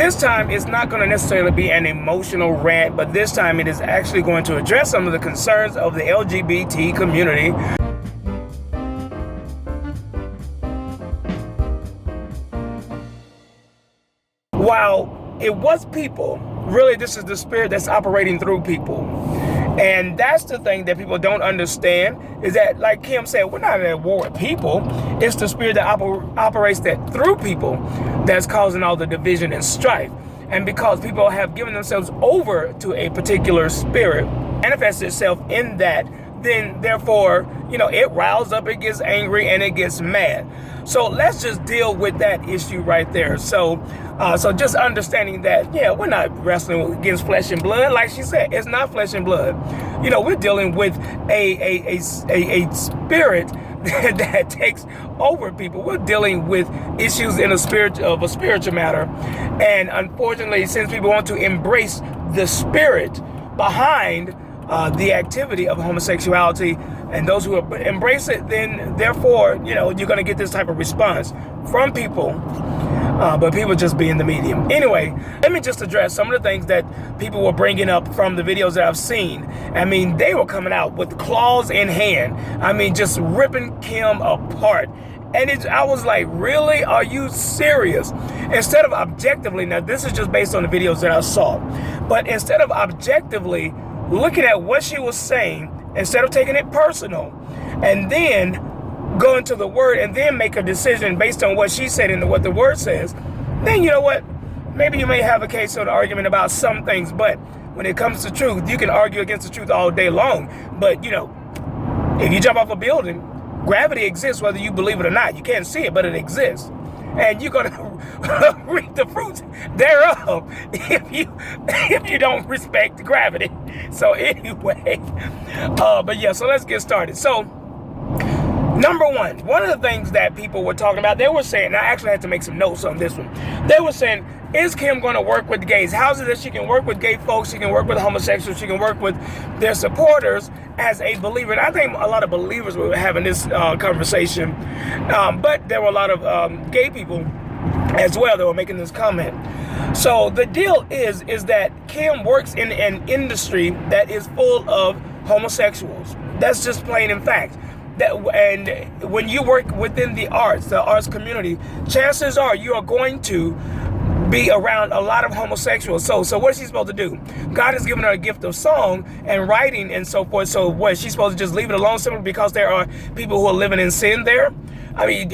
This time it's not going to necessarily be an emotional rant, but this time it is actually going to address some of the concerns of the LGBT community. While it was people, really this is the spirit that's operating through people. And that's the thing that people don't understand, is that, like Kim said, we're not at war with people. It's the spirit that operates that through people that's causing all the division and strife. And because people have given themselves over to a particular spirit, manifests itself in that, then therefore, it riles up, it gets angry, and it gets mad. So let's just deal with that issue right there. So just understanding that, we're not wrestling against flesh and blood. Like she said, it's not flesh and blood. We're dealing with a spirit that takes over people. We're dealing with issues in a spiritual matter. And unfortunately, since people want to embrace the spirit behind the activity of homosexuality, and those who embrace it, then therefore, you're going to get this type of response from people, but people just being the medium. Anyway, let me just address some of the things that people were bringing up from the videos that I've seen. I mean, they were coming out with claws in hand. I mean, just ripping Kim apart. And I was like, really? Are you serious? Instead of objectively, now this is just based on the videos that I saw, but instead of objectively looking at what she was saying, instead of taking it personal, and then going to the word and then make a decision based on what she said and what the word says, then you know what? Maybe you may have a case or an argument about some things, but when it comes to truth, you can argue against the truth all day long. But, if you jump off a building, gravity exists whether you believe it or not. You can't see it, but it exists. And you're going to reap the fruits thereof if you don't respect gravity. So anyway, so let's get started. So number one of the things that people were talking about, they were saying, and I actually had to make some notes on this one. They were saying, is Kim going to work with gays? How is it that she can work with gay folks, she can work with homosexuals, she can work with their supporters as a believer? And I think a lot of believers were having this conversation, but there were a lot of gay people as well that were making this comment. So the deal is that Kim works in an industry that is full of homosexuals. That's just plain in fact. And when you work within the arts community, chances are you are going to be around a lot of homosexuals. So what is she supposed to do? God has given her a gift of song and writing and so forth. So what, she's supposed to just leave it alone simply because there are people who are living in sin there? I mean,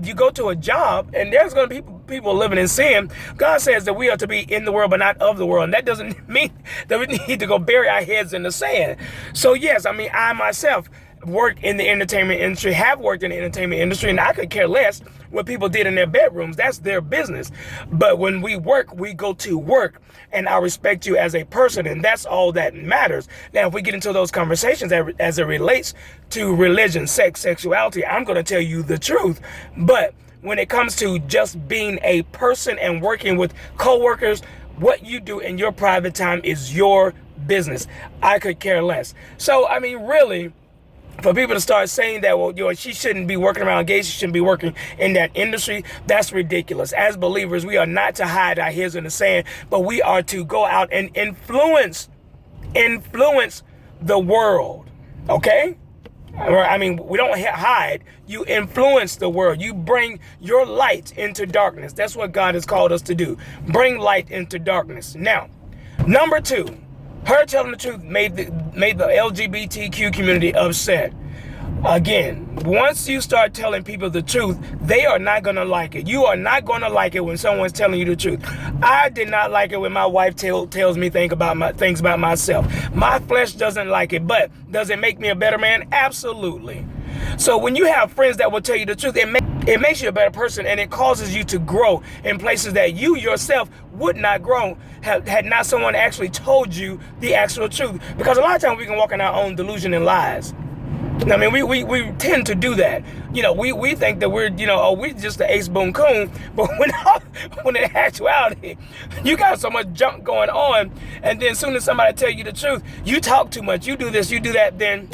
you go to a job and there's going to be people living in sin. God says that we are to be in the world but not of the world. And that doesn't mean that we need to go bury our heads in the sand. So yes, I mean, I myself work in the entertainment industry, have worked in the entertainment industry, and I could care less what people did in their bedrooms. That's their business. But when we work, we go to work, and I respect you as a person, and that's all that matters. Now, if we get into those conversations as it relates to religion, sex, sexuality, I'm going to tell you the truth. But when it comes to just being a person and working with coworkers, what you do in your private time is your business. I could care less. So, I mean, really, for people to start saying that, well, she shouldn't be working around gays, she shouldn't be working in that industry, that's ridiculous. As believers, we are not to hide our heads in the sand, but we are to go out and influence the world, okay? I mean, we don't hide. You influence the world. You bring your light into darkness. That's what God has called us to do. Bring light into darkness. Now, number two, her telling the truth made the LGBTQ community upset. Again, once you start telling people the truth, they are not going to like it. You are not going to like it when someone's telling you the truth. I did not like it when my wife tells me things about myself. My flesh doesn't like it, but does it make me a better man? Absolutely. So when you have friends that will tell you the truth, it makes you a better person, and it causes you to grow in places that you yourself would not grow had not someone actually told you the actual truth. Because a lot of times we can walk in our own delusion and lies. I mean, we tend to do that. We think that we're just the ace boom coon, but when in actuality, you got so much junk going on, and then as soon as somebody tell you the truth, you talk too much, you do this, you do that, then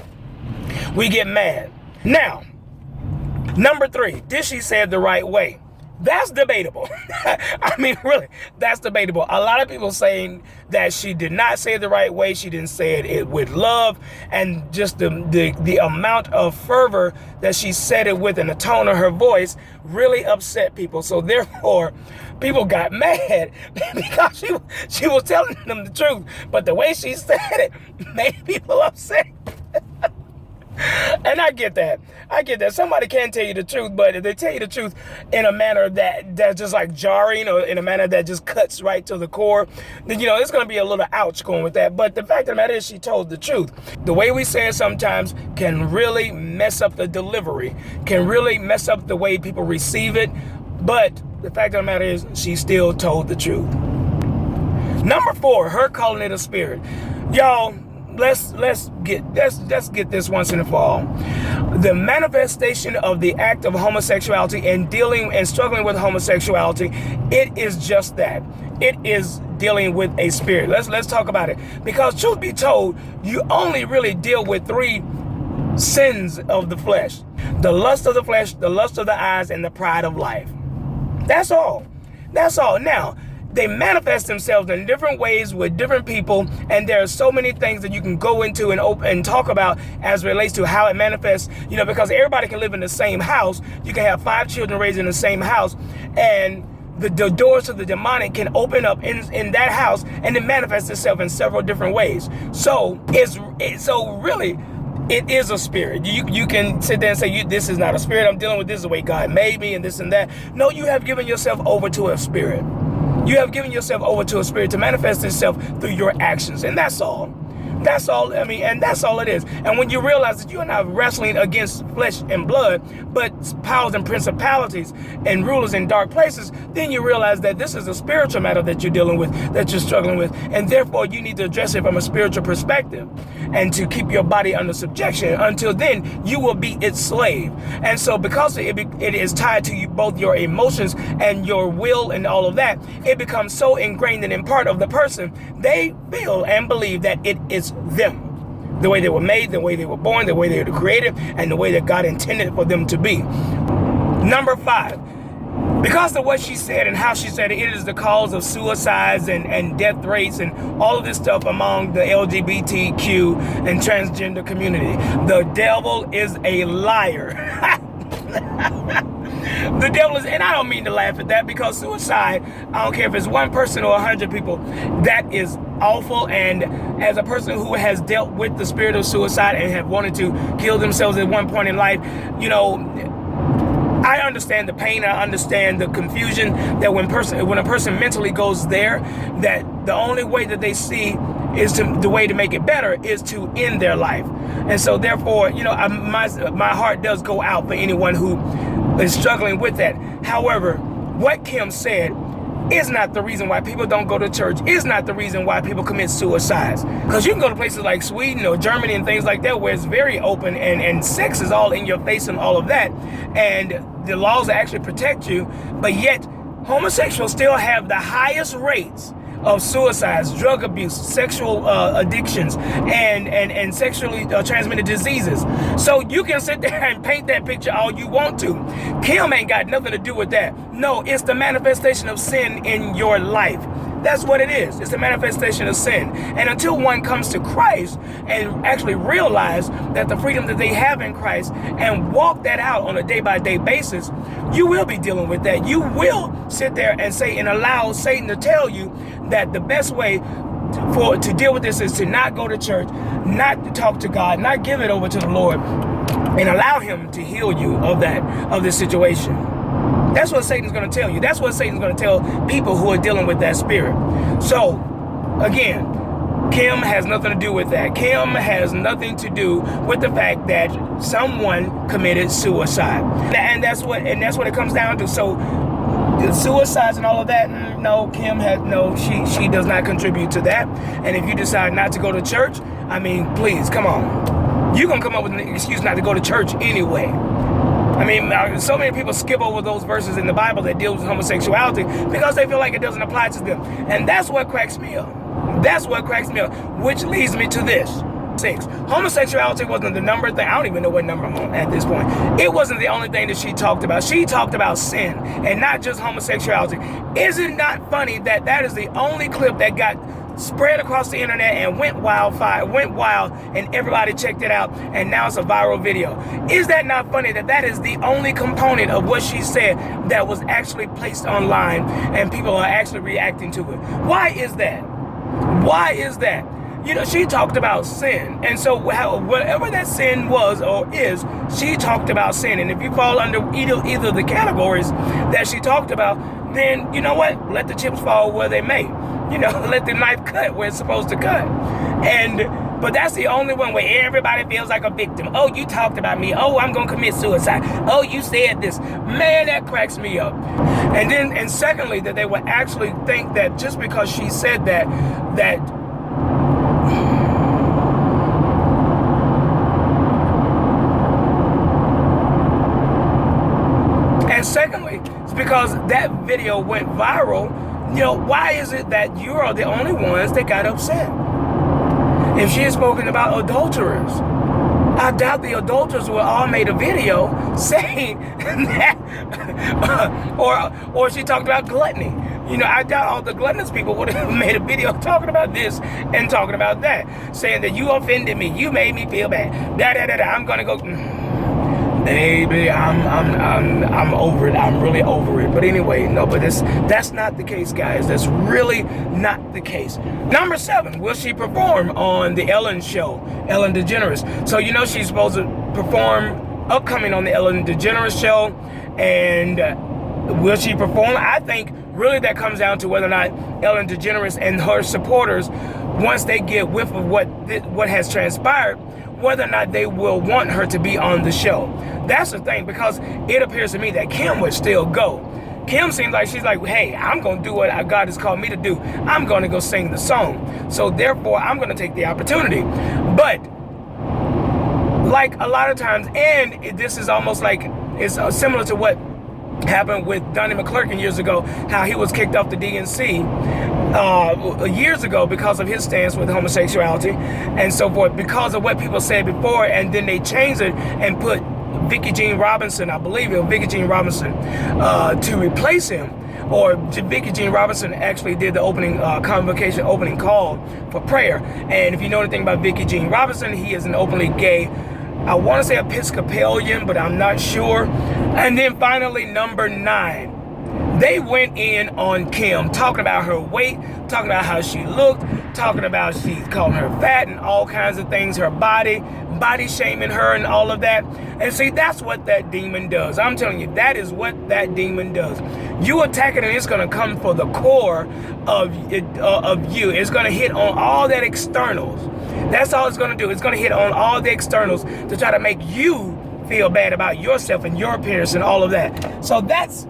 we get mad. Now, number three, did she say it the right way? That's debatable. I mean, really, that's debatable. A lot of people saying that she did not say it the right way. She didn't say it with love, and just the amount of fervor that she said it with and the tone of her voice really upset people. So therefore, people got mad because she was telling them the truth, but the way she said it made people upset. And I get that. Somebody can tell you the truth, but if they tell you the truth in a manner that's just like jarring, or in a manner that just cuts right to the core, then, it's going to be a little ouch going with that. But the fact of the matter is, she told the truth. The way we say it sometimes can really mess up the delivery, can really mess up the way people receive it. But the fact of the matter is, she still told the truth. Number 4, her calling it a spirit. Y'all, let's get this once and for all. The manifestation of the act of homosexuality and dealing and struggling with homosexuality, it is just that. It is dealing with a spirit. Let's talk about it. Because truth be told, you only really deal with 3 sins of the flesh: the lust of the flesh, the lust of the eyes, and the pride of life. That's all. Now, they manifest themselves in different ways with different people, and there are so many things that you can go into and talk about as it relates to how it manifests, because everybody can live in the same house. You can have 5 children raised in the same house, and the doors to the demonic can open up in that house, and it manifests itself in several different ways. So really, it is a spirit. You can sit there and say, this is not a spirit I'm dealing with, this is the way God made me, and this and that. No, you have given yourself over to a spirit. You have given yourself over to a spirit to manifest itself through your actions. And that's all. That's all. And that's all it is. And when you realize that you are not wrestling against flesh and blood, but powers and principalities and rulers in dark places, then you realize that this is a spiritual matter that you're dealing with, that you're struggling with. And therefore, you need to address it from a spiritual perspective and to keep your body under subjection. Until then, you will be its slave. And so because it is tied to you, both your emotions and your will and all of that, it becomes so ingrained and in part of the person. They feel and believe that it is them. The way they were made, the way they were born, the way they were created, and the way that God intended for them to be. Number 5, because of what she said and how she said it, it is the cause of suicides and death rates and all of this stuff among the LGBTQ and transgender community. The devil is a liar. The devil is, and I don't mean to laugh at that, because suicide, I don't care if it's 1 person or 100 people, that is awful. And as a person who has dealt with the spirit of suicide and have wanted to kill themselves at one point in life, I understand the pain. I understand the confusion that when a person mentally goes there, that the only way that they see is the way to make it better is to end their life. And so therefore, my heart does go out for anyone who is struggling with that. However, what Kim said is not the reason why people don't go to church, is not the reason why people commit suicides. Because you can go to places like Sweden or Germany and things like that, where it's very open and sex is all in your face and all of that, and the laws actually protect you, but yet homosexuals still have the highest rates of suicides, drug abuse, sexual addictions, and sexually transmitted diseases. So you can sit there and paint that picture all you want to. Kim ain't got nothing to do with that. No, it's the manifestation of sin in your life. That's what it is. It's a manifestation of sin. And until one comes to Christ and actually realize that the freedom that they have in Christ and walk that out on a day-by-day basis, you will be dealing with that. You will sit there and say and allow Satan to tell you that the best way to deal with this is to not go to church, not to talk to God, not give it over to the Lord, and allow him to heal you of this situation. That's what Satan's going to tell you. That's what Satan's going to tell people who are dealing with that spirit. So, again, Kim has nothing to do with that. Kim has nothing to do with the fact that someone committed suicide. And that's what it comes down to. So, the suicides and all of that, no, Kim has she does not contribute to that. And if you decide not to go to church, I mean, please, come on. You're going to come up with an excuse not to go to church anyway. I mean, so many people skip over those verses in the Bible that deal with homosexuality because they feel like it doesn't apply to them. And that's what cracks me up. That's what cracks me up, which leads me to this. 6. Homosexuality wasn't the number thing. I don't even know what number I'm on at this point. It wasn't the only thing that she talked about. She talked about sin and not just homosexuality. Is it not funny that that is the only clip that got spread across the internet and went wild, and everybody checked it out, and now it's a viral video? Is that not funny that that is the only component of what she said that was actually placed online and people are actually reacting to it? Why is that? Why is that? You know, she talked about sin, and so whatever that sin was or is, she talked about sin. And if you fall under either of the categories that she talked about, then you know what? Let the chips fall where they may. You know, let the knife cut where it's supposed to cut. But that's the only one where everybody feels like a victim. Oh, you talked about me. Oh, I'm going to commit suicide. Oh, you said this. Man, that cracks me up. And secondly, that they would actually think that just because she said that and secondly, it's because that video went viral. You know, why is it that you are the only ones that got upset? If she had spoken about adulterers, I doubt the adulterers would all made a video saying that, or she talked about gluttony. You know, I doubt all the gluttonous people would have made a video talking about this and talking about that, saying that you offended me, you made me feel bad. I'm gonna go. Baby, I'm over it. I'm really over it. But anyway, no, but that's not the case, guys. That's really not the case. Number 7, will she perform on the Ellen show, Ellen DeGeneres? So you know she's supposed to perform upcoming on the Ellen DeGeneres show, and will she perform? I think really that comes down to whether or not Ellen DeGeneres and her supporters, once they get whiff of what has transpired, whether or not they will want her to be on the show. That's the thing, because it appears to me that Kim would still go. Kim seems like she's like, hey, I'm going to do what God has called me to do. I'm going to go sing the song. So therefore, I'm going to take the opportunity. But like a lot of times, and this is almost like, it's similar to what happened with Donnie McClurkin years ago, how he was kicked off the DNC years ago because of his stance with homosexuality and so forth, because of what people said before, and then they changed it and put Vicki Jean Robinson, I believe it was Vicki Jean Robinson, to replace him. Or Vicki Jean Robinson actually did the opening convocation, opening call for prayer. And if you know anything about Vicki Jean Robinson, he is an openly gay, I want to say Episcopalian, but I'm not sure. And then finally, number 9. They went in on Kim, talking about her weight, talking about how she looked, talking about she's calling her fat and all kinds of things, her body shaming her and all of that. And see, that's what that demon does. I'm telling you, that is what that demon does. You attack it, and it's going to come for the core of you. It's going to hit on all that externals. That's all it's going to do. It's going to hit on all the externals to try to make you feel bad about yourself and your appearance and all of that. So that's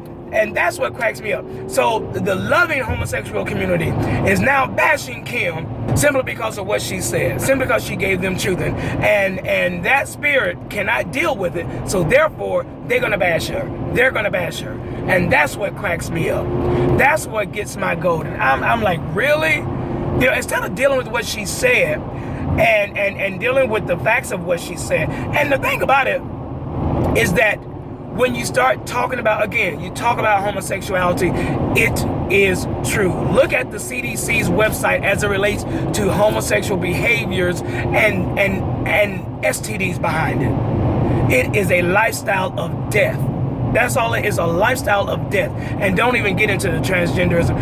what cracks me up. So the loving homosexual community is now bashing Kim simply because of what she said, simply because she gave them truth, and that spirit cannot deal with it. So therefore, they're gonna bash her. They're gonna bash her, and that's what cracks me up. That's what gets my goat. And I'm like, really? You know, instead of dealing with what she said and dealing with the facts of what she said. And the thing about it is that when you start talking about, again, you talk about homosexuality, it is true. Look at the CDC's website as it relates to homosexual behaviors and STDs behind it. It is a lifestyle of death. That's all it is, a lifestyle of death. And don't even get into the transgenderism.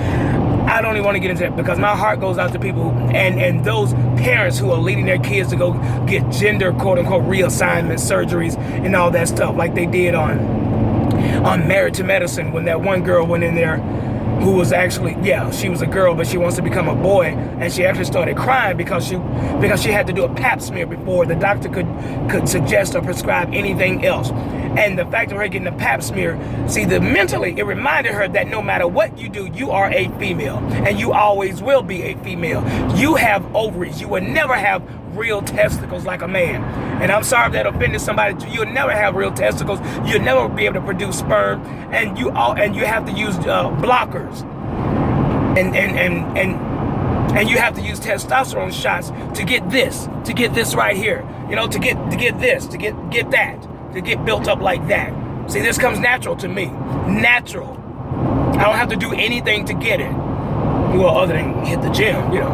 I don't even want to get into that, because my heart goes out to people and those parents who are leading their kids to go get gender, quote unquote, reassignment surgeries and all that stuff, like they did on Married to Medicine, when that one girl went in there who was actually, yeah, she was a girl, but she wants to become a boy, and she actually started crying because she had to do a pap smear before the doctor could suggest or prescribe anything else. And the fact of her getting a pap smear, see, mentally, it reminded her that no matter what you do, you are a female, and you always will be a female. You have ovaries. You will never have real testicles like a man. And I'm sorry if that offended somebody. You'll never have real testicles. You'll never be able to produce sperm, and you have to use blockers. And And you have to use testosterone shots to get this right here. You know, to get this, to get that, to get built up like that. See, this comes natural to me. Natural. I don't have to do anything to get it. Well, other than hit the gym, you know.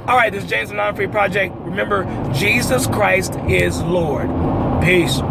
All right, this is James from Non-Free Project. Remember, Jesus Christ is Lord. Peace.